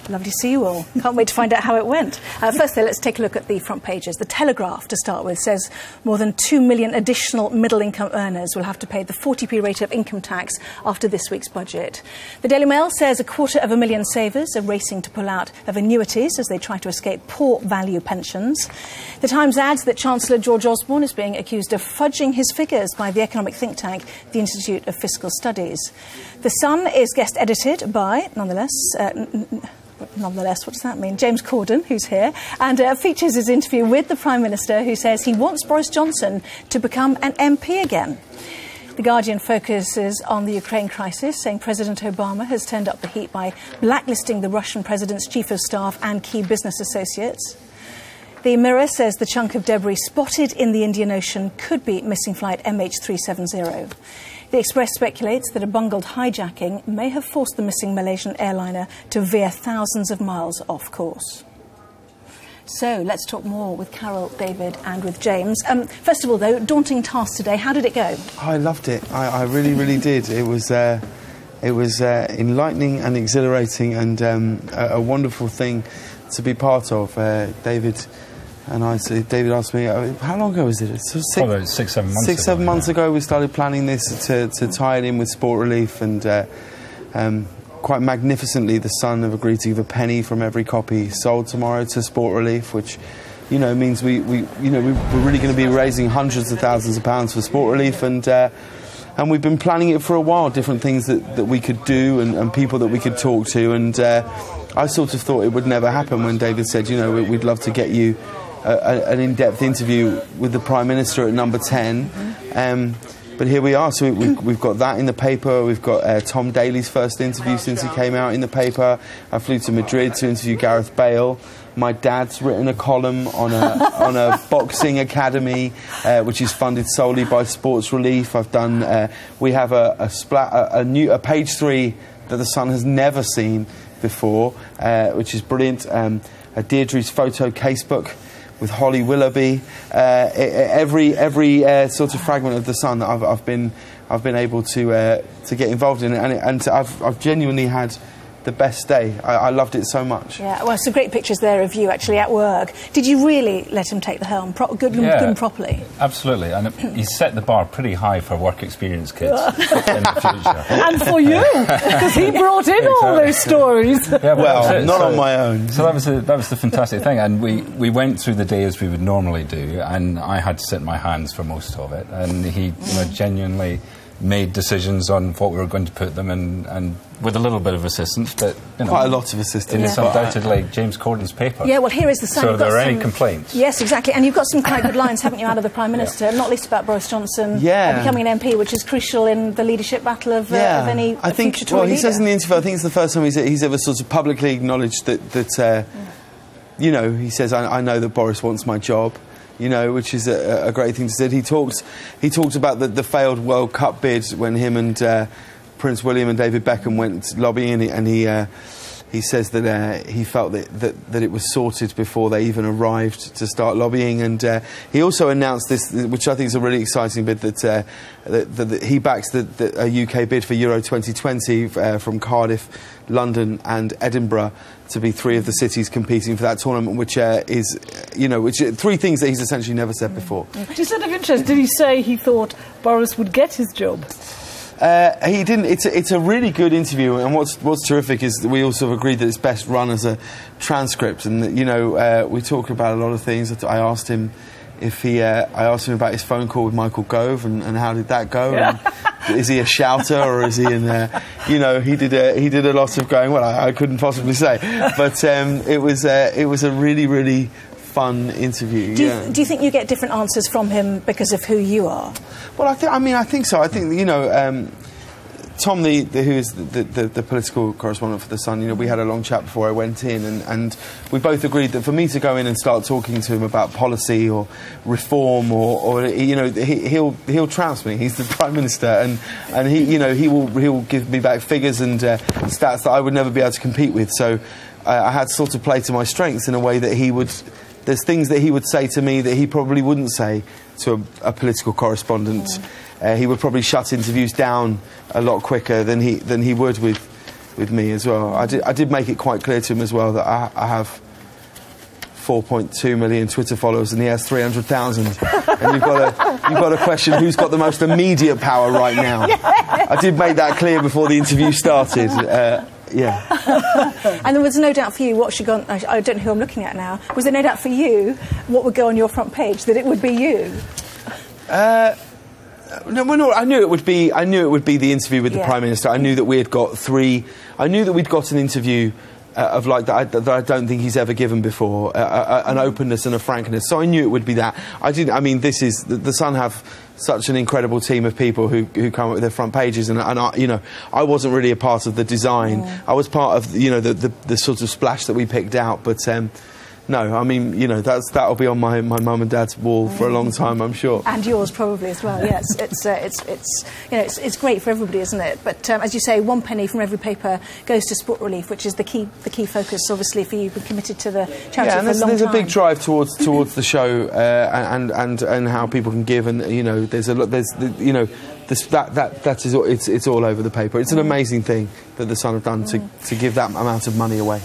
Lovely to see you all. Can't wait to find out how it went. First, though, let's take a look at the front pages. The Telegraph, to start with, says more than 2 million additional middle-income earners will have to pay the 40p rate of income tax after this week's budget. The Daily Mail says 250,000 savers are racing to pull out of annuities as they try to escape poor value pensions. The Times adds that Chancellor George Osborne is being accused of fudging his figures by the economic think tank, the Institute of Fiscal Studies. The Sun is guest edited by, nonetheless, what does that mean? James Corden, who's here, and features his interview with the Prime Minister, who says he wants Boris Johnson to become an MP again. The Guardian focuses on the Ukraine crisis, saying President Obama has turned up the heat by blacklisting the Russian president's chief of staff and key business associates. The Mirror says the chunk of debris spotted in the Indian Ocean could be missing flight MH370. The Express speculates that a bungled hijacking may have forced the missing Malaysian airliner to veer thousands of miles off course. So let's talk more with Carol, David and with James. First of all, though, daunting task today. How did it go? I loved it. I really, really did. It was enlightening and exhilarating and a wonderful thing to be part of. David asked me, how long ago was it? So probably 6, 7 months ago. 6, 7 months ago we started planning this to tie it in with Sport Relief, and quite magnificently the Sun have agreed to give a penny from every copy sold tomorrow to Sport Relief, which means we're really going to be raising hundreds of thousands of pounds for Sport Relief, and we've been planning it for a while, different things that we could do and people that we could talk to, and I sort of thought it would never happen when David said, we'd love to get you an in-depth interview with the Prime Minister at number 10. But here we are. So we've got that in the paper. We've got Tom Daley's first interview since he came out in the paper. I flew to Madrid to interview Gareth Bale. My dad's written a column on a boxing academy, which is funded solely by Sports Relief. I've done. We have a page 3 that the Sun has never seen before, which is brilliant. Deirdre's photo casebook with Holly Willoughby. Every sort of fragment of the Sun that I've been able to get involved in, and I've genuinely had the best day. I loved it so much. Yeah, well, some great pictures there of you actually at work. Did you really let him take the helm, good and properly? Absolutely, and he set the bar pretty high for work experience kids in the future. And for you, because he brought in all those stories. Yeah, well, not on my own. So that was the fantastic thing, and we went through the day as we would normally do, and I had to sit in my hands for most of it, and he genuinely made decisions on what we were going to put them in, and with a little bit of assistance, but quite a lot of assistance. It's undoubtedly James Corden's paper. Yeah, well, here is the Sun. So there are any complaints? Yes, exactly, and you've got some quite good lines, haven't you, out of the Prime Minister, not least about Boris Johnson becoming an MP, which is crucial in the leadership battle of any future Tory leader. He says in the interview, I think it's the first time he's ever sort of publicly acknowledged that he says, I know that Boris wants my job. Which is a great thing to say. He talked about the failed World Cup bid when him and Prince William and David Beckham went lobbying, and he says that he felt that it was sorted before they even arrived to start lobbying, and he also announced this, which I think is a really exciting bid, that he backs a UK bid for Euro 2020 from Cardiff, London and Edinburgh to be 3 of the cities competing for that tournament, which is, 3 things that he's essentially never said before. Just out of interest, did he say he thought Boris would get his job? He didn't. It's a really good interview, and what's terrific is that we also agreed that it's best run as a transcript, and that, we talk about a lot of things. I asked him about his phone call with Michael Gove and how did that go. Yeah. And is he a shouter or is he in there? He did a lot of going. Well, I couldn't possibly say, but it was a really, really fun interview. Do you think you get different answers from him because of who you are? Well, I think so. I think Tom, who is the political correspondent for The Sun, we had a long chat before I went in, and we both agreed that for me to go in and start talking to him about policy or reform or he'll trounce me. He's the Prime Minister, and he'll give me back figures and stats that I would never be able to compete with. So I had to sort of play to my strengths in a way that he would. There's things that he would say to me that he probably wouldn't say to a political correspondent. He would probably shut interviews down a lot quicker than he would with with me as well. I did make it quite clear to him as well that I have 4.2 million Twitter followers and he has 300,000. And you've got to question who's got the most immediate power right now. I did make that clear before the interview started. And there was no doubt for you what should go on, I don't know who I'm looking at now. Was there no doubt for you what would go on your front page, that it would be you? No, I knew it would be the interview with the Prime Minister. I knew that we had got we'd got an interview of like that I don't think he's ever given before, an openness and a frankness. So I knew it would be that. I mean, this is the Sun have such an incredible team of people who come up with their front pages, and I wasn't really a part of the design. I was part of the sort of splash that we picked out, but. No, I mean, that'll be on my mum and dad's wall for a long time, I'm sure. And yours probably as well. Yes, it's great for everybody, isn't it? But as you say, 1 penny from every paper goes to Sport Relief, which is the key focus, obviously, for you. You've been committed to the charity for a long time. There's a big drive towards the show and how people can give, and it's all over the paper. It's an amazing thing that the Sun have done to give that amount of money away.